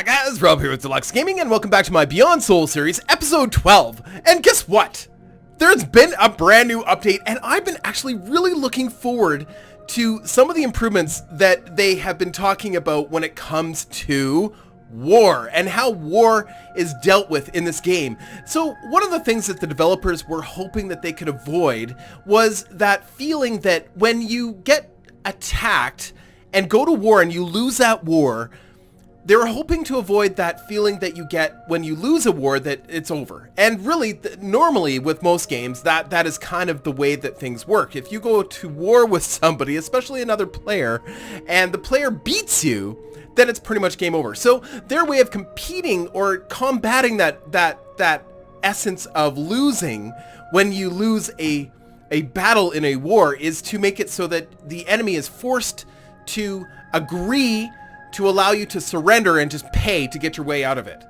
guys, Rob here with Deluks Gaming, and welcome back to my Beyond Soul series, episode 12. And guess what? There's been a brand new update, and I've been actually really looking forward to some of the improvements that they have been talking about when it comes to war and how war is dealt with in this game. So one of the things that the developers were hoping that they could avoid was that feeling that when you get attacked and go to war and you lose that war, they were hoping to avoid that feeling that you get when you lose a war, that it's over. And really, normally with most games, that is kind of the way that things work. If you go to war with somebody, especially another player, and the player beats you, then it's pretty much game over. So their way of competing or combating that essence of losing when you lose a battle in a war is to make it so that the enemy is forced to agree to allow you to surrender and just pay to get your way out of it,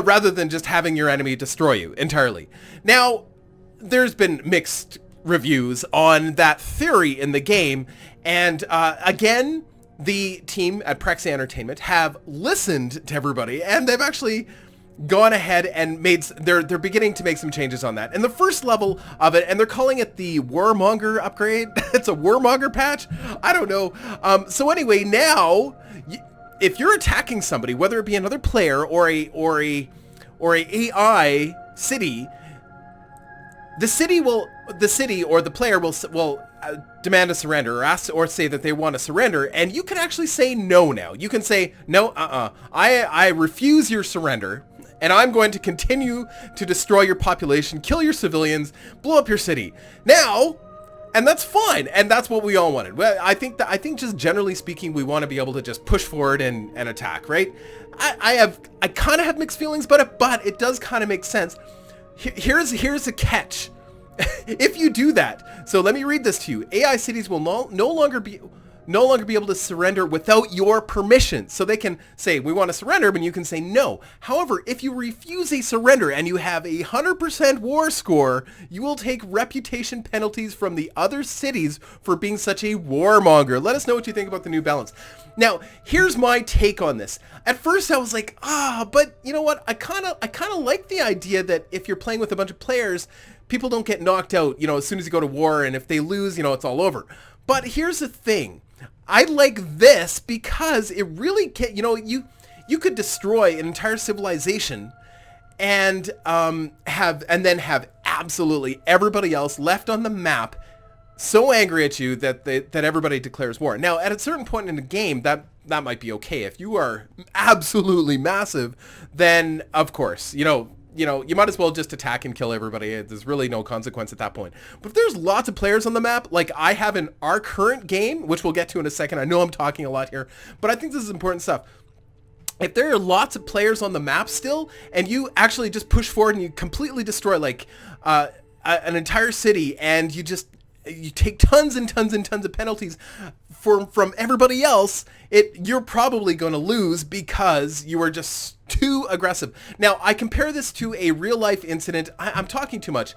rather than just having your enemy destroy you entirely. Now, there's been mixed reviews on that theory in the game, and again, the team at Praxia Entertainment have listened to everybody, and they've actually gone ahead and they're beginning to make some changes on that. And the first level of it, and they're calling it the Warmonger upgrade. It's a Warmonger patch. I don't know. So anyway, now if you're attacking somebody, whether it be another player or a AI city, the city or the player will demand a surrender or ask or say that they want to surrender, and you can actually say no now. You can say no, I refuse your surrender, and I'm going to continue to destroy your population, kill your civilians, blow up your city. Now, and that's fine, and that's what we all wanted. Well, I think just generally speaking, we want to be able to just push forward and attack, right? I kind of have mixed feelings about it, but it does kind of make sense. Here's a catch. If you do that, so let me read this to you. AI cities will no longer be able to surrender without your permission. So they can say, we want to surrender, but you can say no. However, if you refuse a surrender and you have 100% war score, you will take reputation penalties from the other cities for being such a warmonger. Let us know what you think about the new balance. Now, here's my take on this. At first I was like, but you know what? I kind of like the idea that if you're playing with a bunch of players, people don't get knocked out, as soon as you go to war, and if they lose, it's all over. But here's the thing. I like this because it really can, you could destroy an entire civilization and then have absolutely everybody else left on the map so angry at you that everybody declares war. Now, at a certain point in the game, that might be okay. If you are absolutely massive, then of course, you might as well just attack and kill everybody. There's really no consequence at that point. But if there's lots of players on the map, like I have in our current game, which we'll get to in a second, I know I'm talking a lot here, but I think this is important stuff. If there are lots of players on the map still, and you actually just push forward and you completely destroy like an entire city, and you take tons and tons and tons of penalties from everybody else, you're probably going to lose because you are just too aggressive. Now, I compare this to a real life incident. I'm talking too much.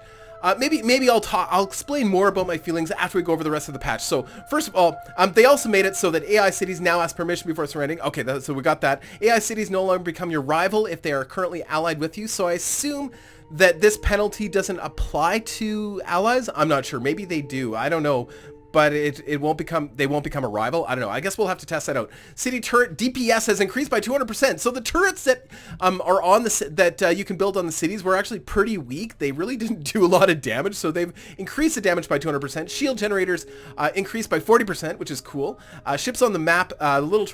Maybe I'll explain more about my feelings after we go over the rest of the patch. So first of all, they also made it so that AI cities now ask permission before surrendering. Okay, so we got that. AI cities no longer become your rival if they are currently allied with you. So I assume that this penalty doesn't apply to allies. I'm not sure. Maybe they do. I don't know. But they won't become a rival. I don't know. I guess we'll have to test that out. City turret DPS has increased by 200%. So the turrets that are on that you can build on the cities were actually pretty weak. They really didn't do a lot of damage. So they've increased the damage by 200%. Shield generators increased by 40%, which is cool. Ships on the map, the little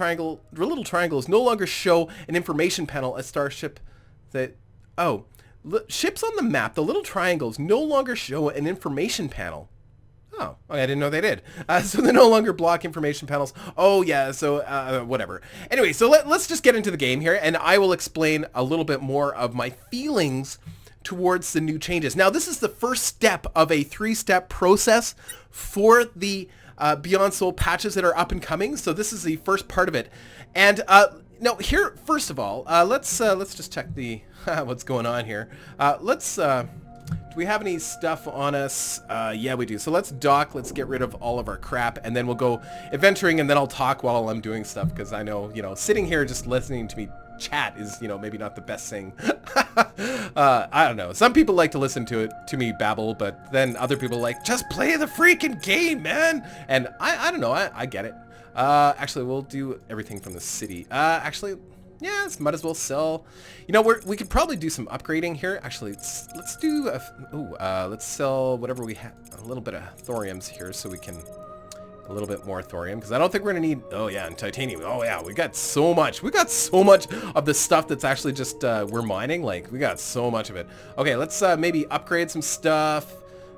triangles no longer show an information panel. A starship that ships on the map, the little triangles no longer show an information panel. Oh, I didn't know they did. So they no longer block information panels. Oh, yeah, so whatever. Anyway, so let's just get into the game here, and I will explain a little bit more of my feelings towards the new changes. Now, this is the first step of a 3-step process for the Beyond Soul patches that are up and coming. So this is the first part of it. And now here, first of all, let's just check the what's going on here. Do we have any stuff on us? Yeah, we do. So let's dock. Let's get rid of all of our crap, and then we'll go adventuring, and then I'll talk while I'm doing stuff, because I know, sitting here just listening to me chat is, you know, maybe not the best thing. I don't know. Some people like to listen to me babble, but then other people like, just play the freaking game, man. And I don't know. I get it. Actually, we'll do everything from the city. Actually, yeah, might as well sell. You know, we could probably do some upgrading here. Actually, let's do let's sell whatever we have. A little bit of thoriums here, so we can a little bit more thorium, because I don't think we're gonna need. Oh yeah, and titanium. Oh yeah, we got so much. We got so much of the stuff that's actually just we're mining. Like, we got so much of it. Okay, let's maybe upgrade some stuff.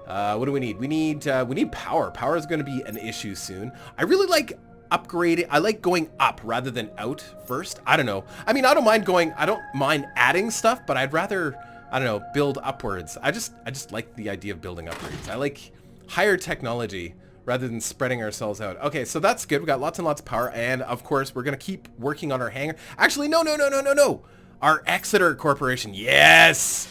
What do we need? We need power. Power is going to be an issue soon. I really like upgrading. I like going up rather than out first. I don't know. I mean, I don't mind adding stuff, but I'd rather, I don't know, build upwards. I just like the idea of building upwards. I like higher technology rather than spreading ourselves out. Okay, so that's good. We got lots and lots of power, and of course, we're gonna keep working on our hangar. Actually, no. Our Exeter Corporation. Yes.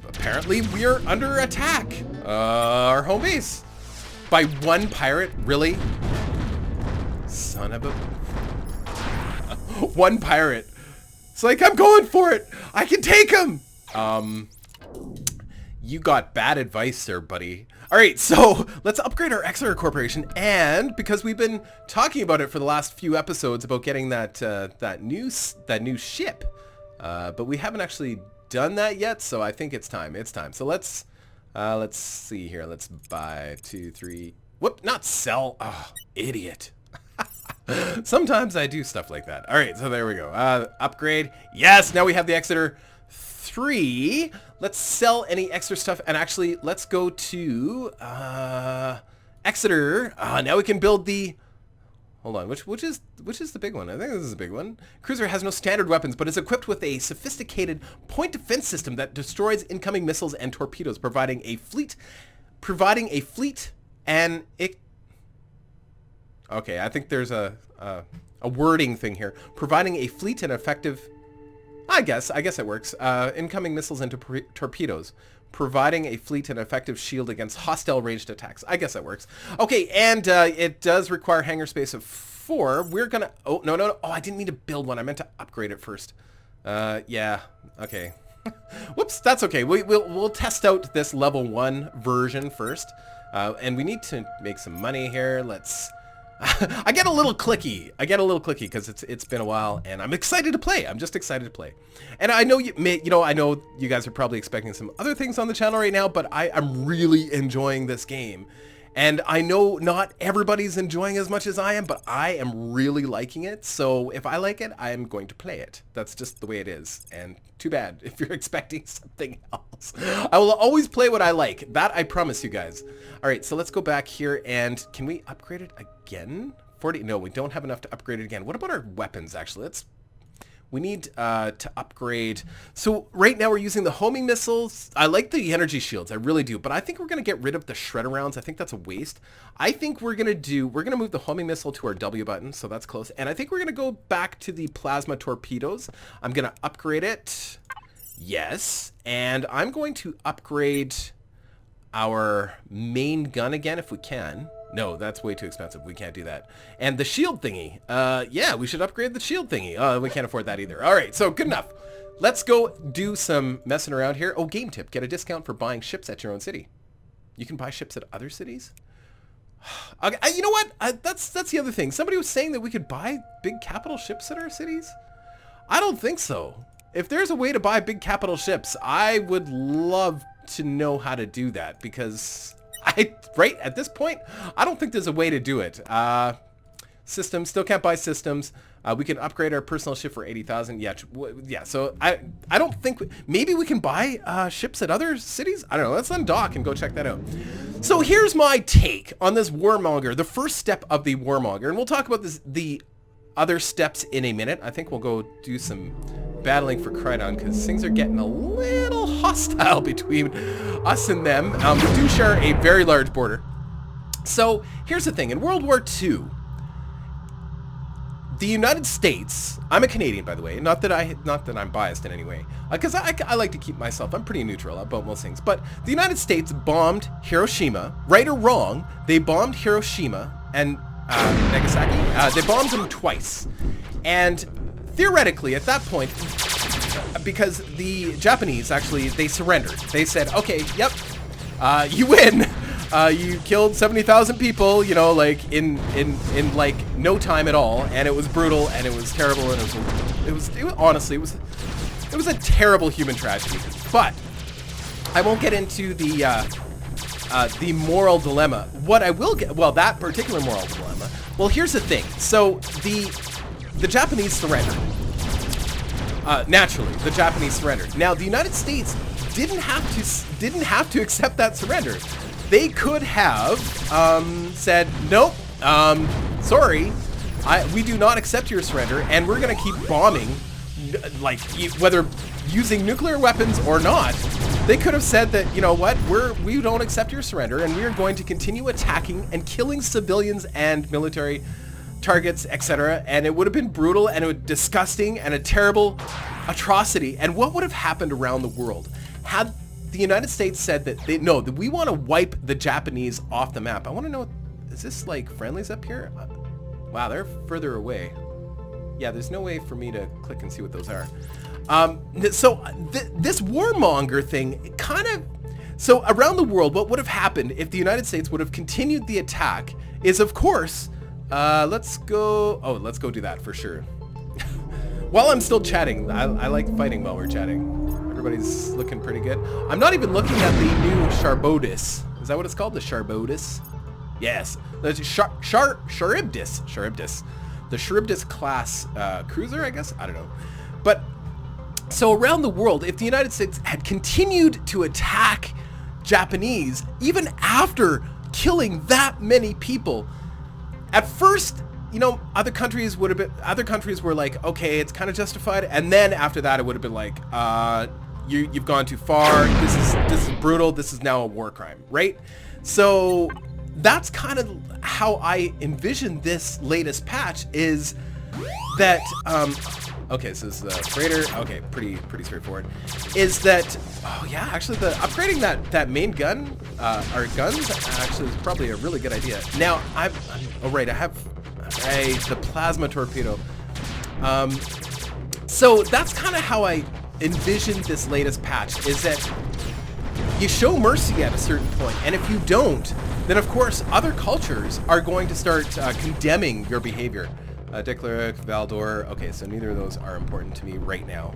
Apparently we're under attack. Our home base. By one pirate? Really? Son of a... One pirate. It's like, I'm going for it. I can take him. You got bad advice there, buddy. All right, so let's upgrade our Exeter Corporation. And because we've been talking about it for the last few episodes about getting that new ship, but we haven't actually done that yet. So I think it's time. So let's see here. Let's buy 2, 3. Whoop, not sell. Oh, idiot. Sometimes I do stuff like that. All right, so there we go. Upgrade. Yes, now we have the Exeter 3. Let's sell any extra stuff, and actually, let's go to Exeter. Now we can build the... Hold on, which is the big one? I think this is a big one. Cruiser has no standard weapons, but is equipped with a sophisticated point defense system that destroys incoming missiles and torpedoes, providing a fleet and it. Okay, I think there's a wording thing here. Providing a fleet and effective. I guess it works. Incoming missiles and torpedoes. Providing a fleet and effective shield against hostile ranged attacks. I guess that works. Okay, and it does require hangar space of 4. We're gonna... Oh, no. Oh, I didn't mean to build one. I meant to upgrade it first. Yeah. Okay. Whoops, that's okay. We'll test out this level 1 version first. And we need to make some money here. Let's... I get a little clicky because it's been a while, and I'm excited to play. I'm just excited to play. And I know I know you guys are probably expecting some other things on the channel right now, but I'm really enjoying this game. And I know not everybody's enjoying as much as I am, but I am really liking it. So if I like it, I'm going to play it. That's just the way it is. And too bad if you're expecting something else. I will always play what I like. That I promise you guys. All right, so let's go back here, and can we upgrade it again? 40? No, we don't have enough to upgrade it again. What about our weapons, actually? We need to upgrade. So right now we're using the homing missiles. I like the energy shields. I really do. But I think we're going to get rid of the shredder rounds. I think that's a waste. I think we're going to move the homing missile to our W button. So that's close. And I think we're going to go back to the plasma torpedoes. I'm going to upgrade it. Yes. And I'm going to upgrade our main gun again if we can. No, that's way too expensive. We can't do that. And the shield thingy. Yeah, we should upgrade the shield thingy. We can't afford that either. All right, so good enough. Let's go do some messing around here. Oh, game tip. Get a discount for buying ships at your own city. You can buy ships at other cities? Okay, you know what? That's the other thing. Somebody was saying that we could buy big capital ships at our cities. I don't think so. If there's a way to buy big capital ships, I would love to know how to do that, because... right at this point, I don't think there's a way to do it. Systems, still can't buy systems. We can upgrade our personal ship for 80,000. Yeah. So I don't think maybe we can buy ships at other cities. I don't know. Let's undock and go check that out. So here's my take on this Warmonger, the first step of the Warmonger, and we'll talk about the other steps in a minute. I think we'll go do some battling for Crydon, because things are getting a little hostile between us and them. We do share a very large border. So here's the thing. In World War II, the United States, I'm a Canadian, by the way, not that I'm biased in any way, because I like to keep myself, I'm pretty neutral about most things, but the United States bombed Hiroshima, right or wrong. They bombed Hiroshima and Nagasaki. They bombed them twice. And theoretically, at that point, because the Japanese actually, they surrendered. They said, okay, yep, you win. You killed 70,000 people, you know, like in like no time at all, and it was brutal and it was terrible, and it was honestly, it was a terrible human tragedy. But I won't get into the moral dilemma. What I will get, well, that particular moral dilemma. Well, here's the thing. So the Japanese surrendered. Naturally, the Japanese surrendered. Now, the United States didn't have to accept that surrender. They could have said, nope, sorry, we do not accept your surrender, and we're going to keep bombing, like, whether using nuclear weapons or not. They could have said that, you know what, we don't accept your surrender, and we are going to continue attacking and killing civilians and military targets, etc. And it would have been brutal, and it would disgusting, and a terrible atrocity. And what would have happened around the world had the United States said that that we want to wipe the Japanese off the map? I want to know, is this like friendlies up here? Wow, they're further away. Yeah, there's no way for me to click and see what those are. So this warmonger thing kind of, so around the world, what would have happened if the United States would have continued the attack is, of course, let's go do that for sure. While I'm still chatting, I like fighting while we're chatting. Everybody's looking pretty good. I'm not even looking at the new Charybdis. Is that what it's called? The Charybdis? Yes. The Charybdis. The Charybdis class cruiser, I guess? I don't know. But, so around the world, if the United States had continued to attack Japanese, even after killing that many people, at first, you know, other countries were like, okay, it's kind of justified, and then after that, it would have been like, you've gone too far. This is brutal. This is now a war crime, right? So that's kind of how I envision this latest patch. Is that okay? So this is the freighter. Okay, pretty straightforward. Is that, oh yeah, actually the upgrading that main gun or guns actually is probably a really good idea. Now I have the plasma torpedo. So that's kind of how I envision this latest patch, is that you show mercy at a certain point, and if you don't, then of course other cultures are going to start condemning your behavior. Deluks, Valdor. Okay, so neither of those are important to me right now.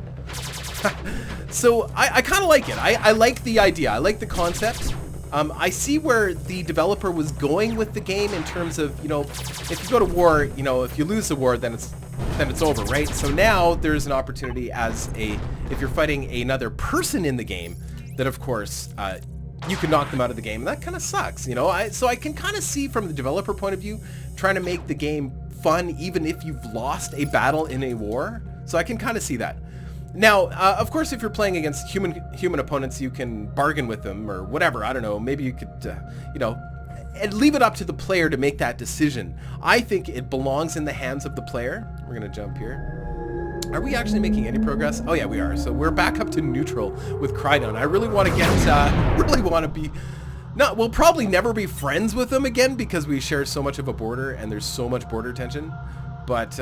So I kind of like it. I like the idea. I like the concept. I see where the developer was going with the game in terms of, you know, if you go to war, you know, if you lose the war, then it's over, right? So now there's an opportunity if you're fighting another person in the game, that of course you can knock them out of the game, and that kind of sucks, you know. So I can kind of see from the developer point of view, trying to make the game fun even if you've lost a battle in a war. So I can kind of see that. Now, of course, if you're playing against human opponents, you can bargain with them or whatever. I don't know. Maybe you could, you know, and leave it up to the player to make that decision. I think it belongs in the hands of the player. We're gonna jump here. Are we actually making any progress? Oh yeah, we are. So we're back up to neutral with Crydon. I really want to get, really want to be. No, we'll probably never be friends with them again because we share so much of a border and there's so much border tension. But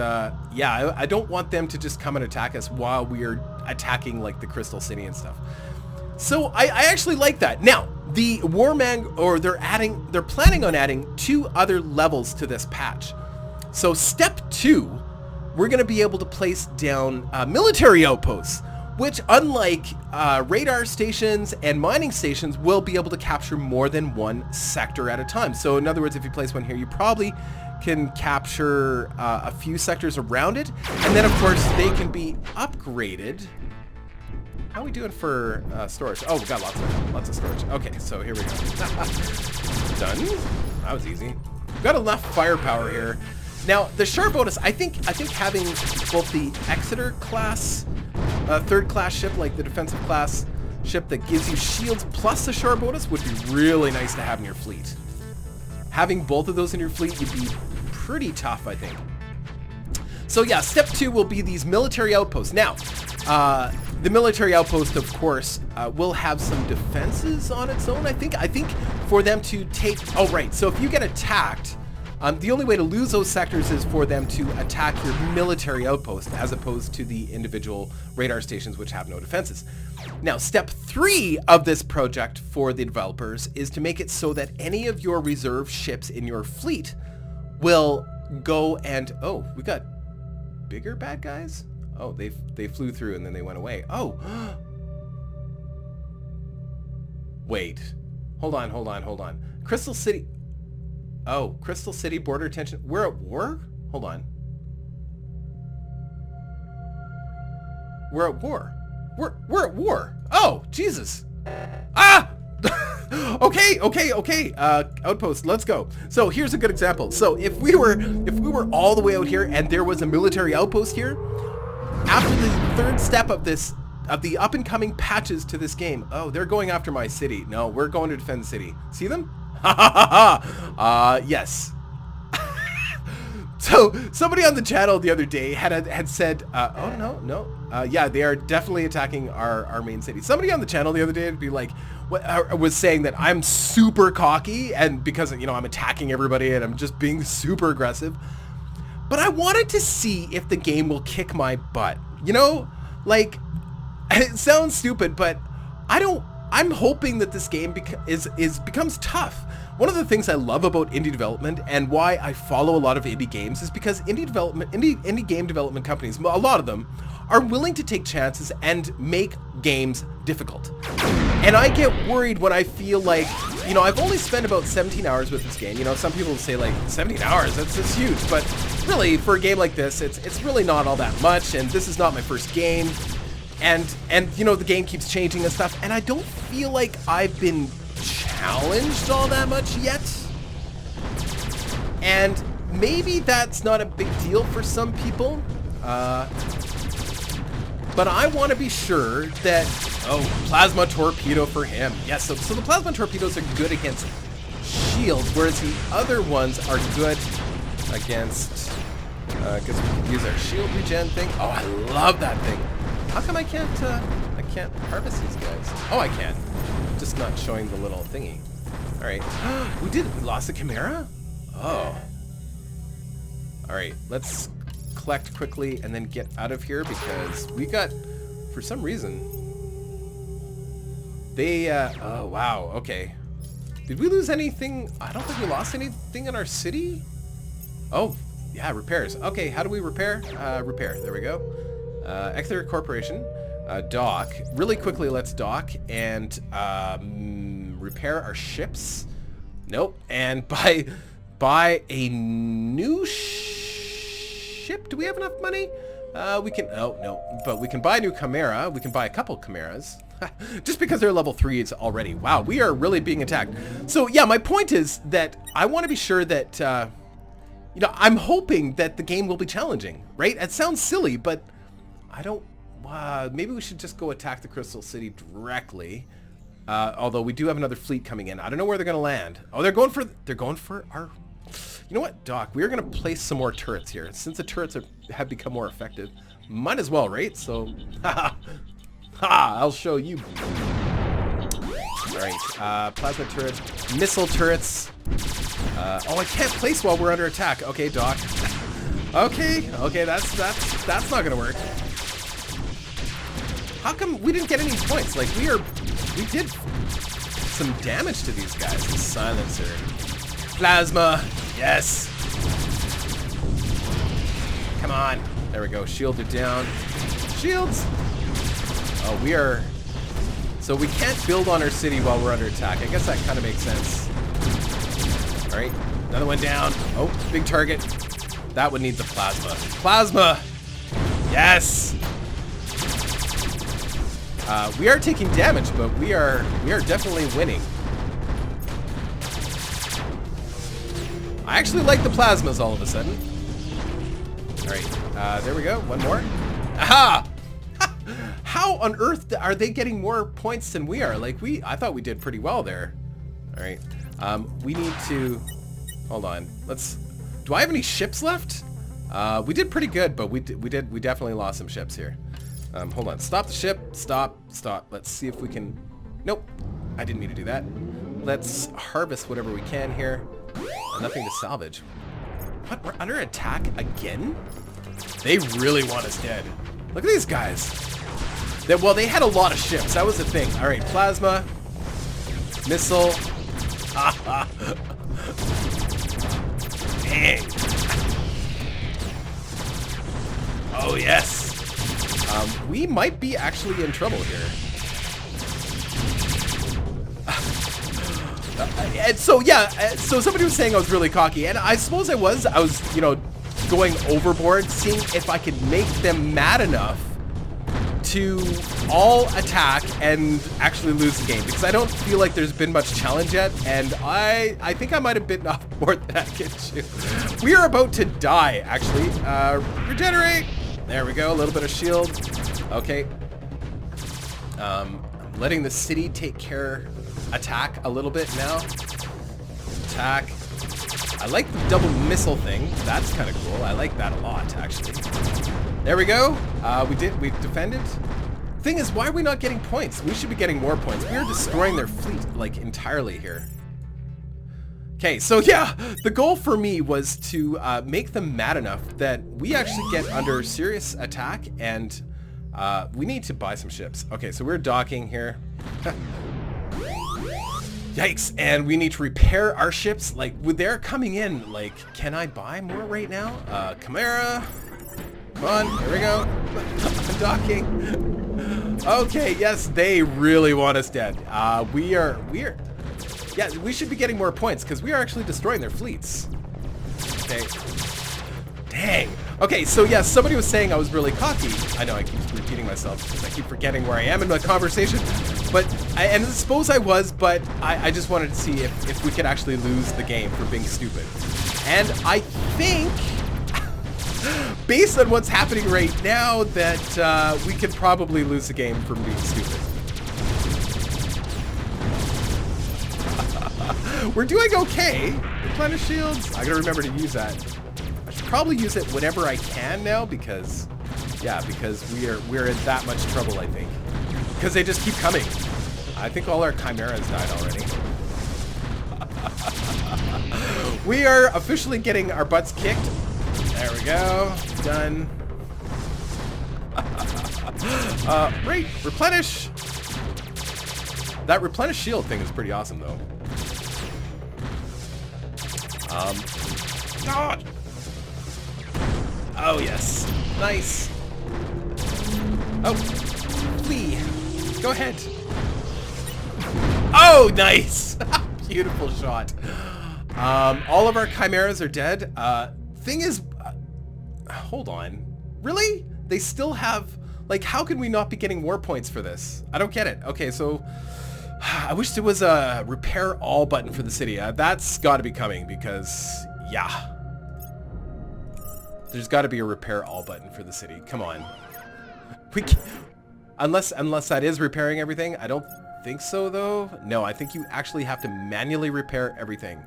yeah, I don't want them to just come and attack us while we are attacking like the Crystal City and stuff. So I actually like that. Now, the Warmonger, or they're planning on adding 2 other levels to this patch. So step 2, we're going to be able to place down military outposts, which, unlike radar stations and mining stations, will be able to capture more than one sector at a time. So in other words, if you place one here, you probably can capture a few sectors around it, and then of course they can be upgraded. How are we doing for storage? Oh, we got lots of storage. Okay, so here we go. Done. That was easy. We've got enough firepower here. Now the Char bonus, I think having both the Exeter class, 3rd class ship, like the defensive class ship that gives you shields plus the Char bonus, would be really nice to have in your fleet. Having both of those in your fleet would be pretty tough, I think. So yeah, step 2 will be these military outposts. Now, the military outpost, of course, will have some defenses on its own, I think. I think for them to take... Oh, right. So if you get attacked The only way to lose those sectors is for them to attack your military outpost as opposed to the individual radar stations which have no defenses. Now, step 3 of this project for the developers is to make it so that any of your reserve ships in your fleet will go and... Oh, we got bigger bad guys? Oh, they flew through and then they went away. Oh! Wait. Hold on. Crystal City... Oh, Crystal City border tension. We're at war? Hold on. We're at war. We're at war. Oh, Jesus. Ah! Okay. Outpost, let's go. So here's a good example. So if we were all the way out here and there was a military outpost here, after the 3rd step of the up and coming patches to this game, oh, they're going after my city. No, we're going to defend the city. See them? Yes. So somebody on the channel the other day had said, oh no, yeah, they are definitely attacking our main city. Somebody on the channel the other day would be like, was saying that I'm super cocky and because, you know, I'm attacking everybody and I'm just being super aggressive. But I wanted to see if the game will kick my butt. You know, like, it sounds stupid, but I'm hoping that this game becomes tough. One of the things I love about indie development and why I follow a lot of indie games is because indie game development companies, a lot of them, are willing to take chances and make games difficult. And I get worried when I feel like, you know, I've only spent about 17 hours with this game. You know, some people say like 17 hours, that's huge, but really for a game like this, it's really not all that much, and this is not my first game. And you know, the game keeps changing and stuff, and I don't feel like I've been challenged all that much yet. And maybe that's not a big deal for some people, but I want to be sure that... Oh, plasma torpedo for him. Yes, so the plasma torpedoes are good against shields, whereas the other ones are good against... because we can use our shield regen thing. Oh, I love that thing. How come I can't harvest these guys? Oh, I can. Just not showing the little thingy. All right. We lost the Chimera? Oh. All right, let's collect quickly and then get out of here because we got, for some reason, they, oh, wow, okay. Did we lose anything? I don't think we lost anything in our city. Oh, yeah, repairs. Okay, how do we repair? Repair, there we go. Exeter Corporation, dock. Really quickly, let's dock and repair our ships. Nope. And buy a new ship. Do we have enough money? We can. Oh no, but we can buy a new Chimera. We can buy a couple Chimeras. Just because they're level 3s already. Wow, we are really being attacked. So yeah, my point is that I want to be sure that you know, I'm hoping that the game will be challenging. Right? It sounds silly, but I don't... maybe we should just go attack the Crystal City directly. Although we do have another fleet coming in. I don't know where they're going to land. Oh, they're going for our... You know what, Doc? We're going to place some more turrets here. Since the turrets have become more effective. Might as well, right? So... I'll show you. Alright, plasma turrets. Missile turrets. Oh, I can't place while we're under attack. Okay, Doc. Okay, that's not going to work. How come we didn't get any points? Like, we did some damage to these guys. The silencer. Plasma. Yes. Come on. There we go. Shields are down. Shields. Oh, we are... So we can't build on our city while we're under attack. I guess that kind of makes sense. All right. Another one down. Oh, big target. That would need the plasma. Plasma. Yes. We are taking damage, but we are definitely winning. I actually like the plasmas all of a sudden. All right, there we go. One more. Aha! How on earth are they getting more points than we are? Like I thought we did pretty well there. All right, we need to. Hold on. Do I have any ships left? We did pretty good, but we definitely lost some ships here. Hold on. Stop the ship. Stop. Let's see if we can... Nope. I didn't mean to do that. Let's harvest whatever we can here. Nothing to salvage. What? We're under attack again? They really want us dead. Look at these guys. Well, they had a lot of ships. That was the thing. All right, plasma, missile. Dang. Oh, yes. We might be actually in trouble here. And so, yeah, so somebody was saying I was really cocky, and I suppose I was, you know, going overboard, seeing if I could make them mad enough to all attack and actually lose the game, because I don't feel like there's been much challenge yet, and I think I might have bitten off more than I can chew. We are about to die, actually. Regenerate. There we go, a little bit of shield. Okay. I'm letting the city take care, attack a little bit now. Attack. I like the double missile thing. That's kind of cool. I like that a lot, actually. There we go. We defended. Thing is, why are we not getting points? We should be getting more points. We are destroying their fleet, like, entirely here. Okay, so yeah, the goal for me was to make them mad enough that we actually get under serious attack, and we need to buy some ships. Okay, so we're docking here. Yikes, and we need to repair our ships. Like, they're coming in, like, can I buy more right now? Chimera. Come on, here we go. I'm docking. Okay, yes, they really want us dead. Yeah, we should be getting more points because we are actually destroying their fleets. Okay. Dang. Okay, so yeah, somebody was saying I was really cocky. I know I keep repeating myself because I keep forgetting where I am in my conversation. But and I suppose I was, but I just wanted to see if we could actually lose the game for being stupid. And I think, based on what's happening right now, that we could probably lose the game from being stupid. We're doing okay. Replenish shields. I gotta remember to use that. I should probably use it whenever I can now because, yeah, because we're in that much trouble, I think. Because they just keep coming. I think all our chimeras died already. We are officially getting our butts kicked. There we go. Done. Right. Replenish. That replenish shield thing is pretty awesome, though. God. Oh, yes. Nice. Oh. Flee. Go ahead. Oh, nice. Beautiful shot. All of our chimeras are dead. Thing is, hold on. Really? They still have, like, how can we not be getting war points for this? I don't get it. Okay, so I wish there was a repair all button for the city. That's got to be coming because, yeah. There's got to be a repair all button for the city. Come on. We can't, unless that is repairing everything. I don't think so, though. No, I think you actually have to manually repair everything.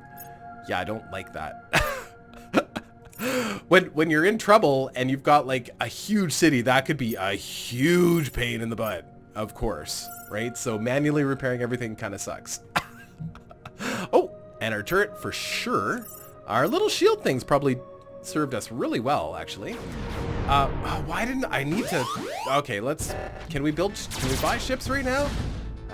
Yeah, I don't like that. When you're in trouble and you've got like a huge city, that could be a huge pain in the butt, of course, right? So manually repairing everything kind of sucks. Oh, and our turret for sure. Our little shield things probably served us really well, actually. Why didn't I need to? Okay, can we buy ships right now?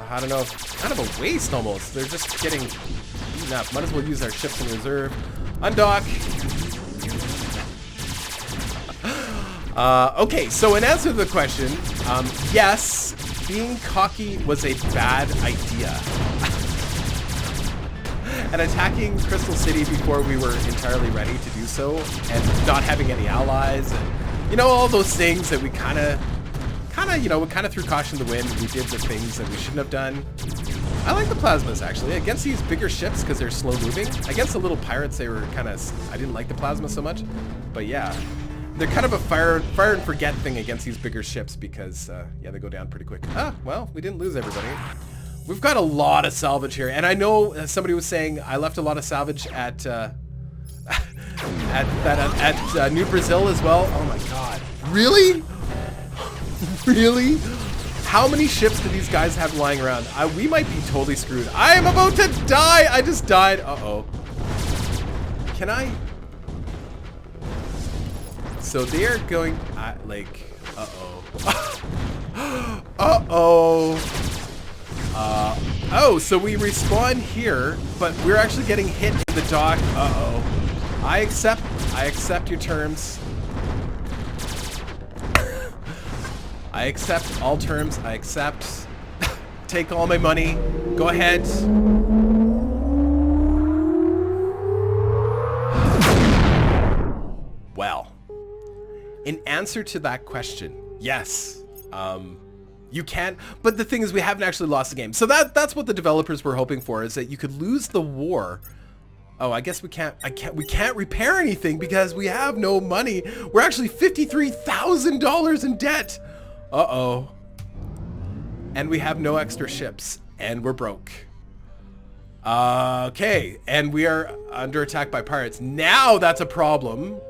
I don't know. Kind of a waste almost. They're just getting eaten up. Might as well use our ships in reserve. Undock. Okay, so in answer to the question, yes, being cocky was a bad idea. And attacking Crystal City before we were entirely ready to do so, and not having any allies, and, you know, all those things that we kind of, you know, we kind of threw caution to the wind. We did the things that we shouldn't have done. I like the plasmas, actually. Against these bigger ships, because they're slow moving. Against the little pirates, they were kind of, I didn't like the plasma so much. But yeah, they're kind of a fire and forget thing against these bigger ships because, yeah, they go down pretty quick. Ah, well, we didn't lose everybody. We've got a lot of salvage here. And I know somebody was saying I left a lot of salvage at New Brazil as well. Oh my God. Really? Really? How many ships do these guys have lying around? We might be totally screwed. I am about to die. I just died. Uh-oh. Can I? So they are going, like, uh-oh. Uh-oh. Oh, so we respawn here, but we're actually getting hit in the dock. Uh-oh. I accept your terms. I accept all terms. I accept. Take all my money. Go ahead. Well, in answer to that question, yes. You can't, but the thing is we haven't actually lost the game. So that's what the developers were hoping for, is that you could lose the war. Oh, I guess we can't repair anything because we have no money. We're actually $53,000 in debt. Uh-oh. And we have no extra ships and we're broke. Okay, and we are under attack by pirates. Now that's a problem.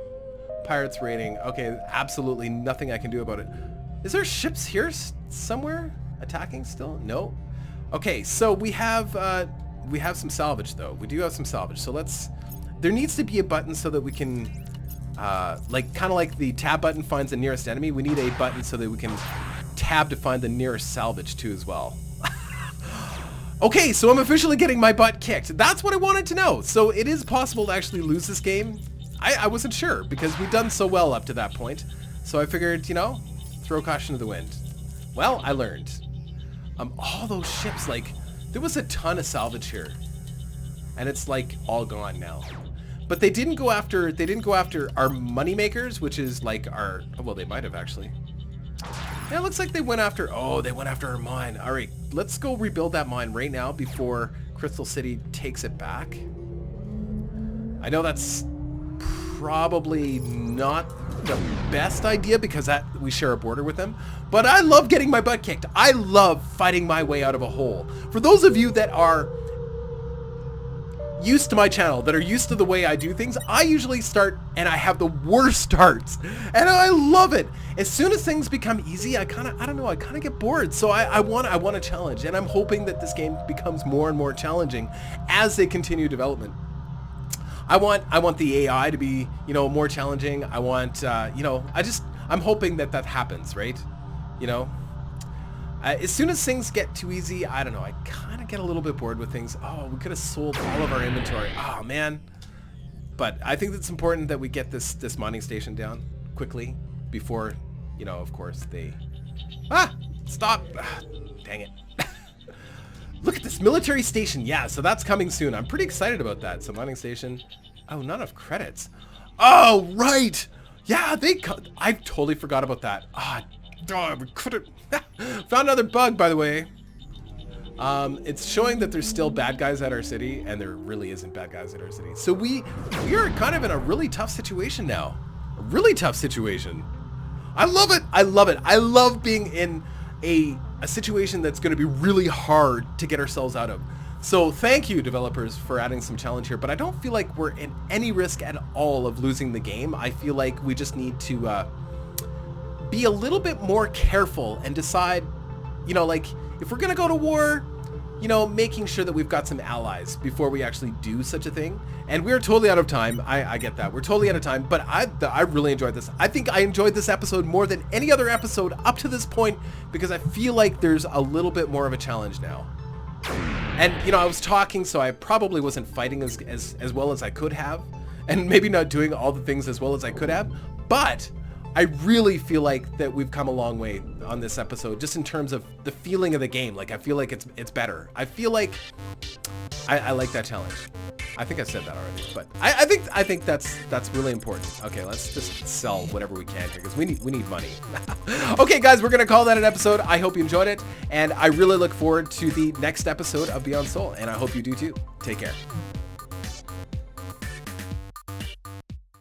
Pirates raiding. Okay, absolutely nothing I can do about it. Is there ships here somewhere attacking still? No. Okay, so we have some salvage though. We do have some salvage. So there needs to be a button so that we can, like kind of like the tab button finds the nearest enemy. We need a button so that we can tab to find the nearest salvage too as well. Okay, so I'm officially getting my butt kicked. That's what I wanted to know. So it is possible to actually lose this game. I wasn't sure because we've done so well up to that point. So I figured, you know, throw caution to the wind. Well, I learned. All those ships, like, there was a ton of salvage here. And it's like all gone now. But they didn't go after our money makers, which is like our, well, they might have actually. Yeah, it looks like they went after our mine. All right, let's go rebuild that mine right now before Crystal City takes it back. I know that's probably not the best idea because we share a border with them, but I love getting my butt kicked. I love fighting my way out of a hole. For those of you that are used to my channel, that are used to the way I do things, I usually start and I have the worst starts and I love it. As soon as things become easy, I kind of get bored. So I want a challenge, and I'm hoping that this game becomes more and more challenging as they continue development. I want the AI to be, you know, more challenging. I want, you know, I'm hoping that happens, right? You know, as soon as things get too easy, I don't know, I kind of get a little bit bored with things. Oh, we could have sold all of our inventory. Oh, man. But I think it's important that we get this mining station down quickly before, you know, of course, they... Stop! Dang it. Look at this military station. Yeah, so that's coming soon. I'm pretty excited about that. So mining station. Oh, not enough credits. Oh, right. Yeah, I totally forgot about that. We could have found another bug, by the way. It's showing that there's still bad guys at our city, and there really isn't bad guys at our city. So we are kind of in a really tough situation now. A really tough situation. I love it. I love it. I love being in a situation that's going to be really hard to get ourselves out of. So thank you, developers, for adding some challenge here, but I don't feel like we're in any risk at all of losing the game. I feel like we just need to be a little bit more careful and decide, you know, like if we're going to go to war, you know, making sure that we've got some allies before we actually do such a thing. And we're totally out of time. I get that. We're totally out of time, but I really enjoyed this. I think I enjoyed this episode more than any other episode up to this point because I feel like there's a little bit more of a challenge now. And, you know, I was talking, so I probably wasn't fighting as well as I could have, and maybe not doing all the things as well as I could have, but I really feel like that we've come a long way on this episode, just in terms of the feeling of the game. Like, I feel like it's better. I feel like I like that challenge. I think I said that already, but I think that's really important. Okay, let's just sell whatever we can here because we need money. Okay, guys, we're gonna call that an episode. I hope you enjoyed it, and I really look forward to the next episode of Beyond Soul, and I hope you do too. Take care.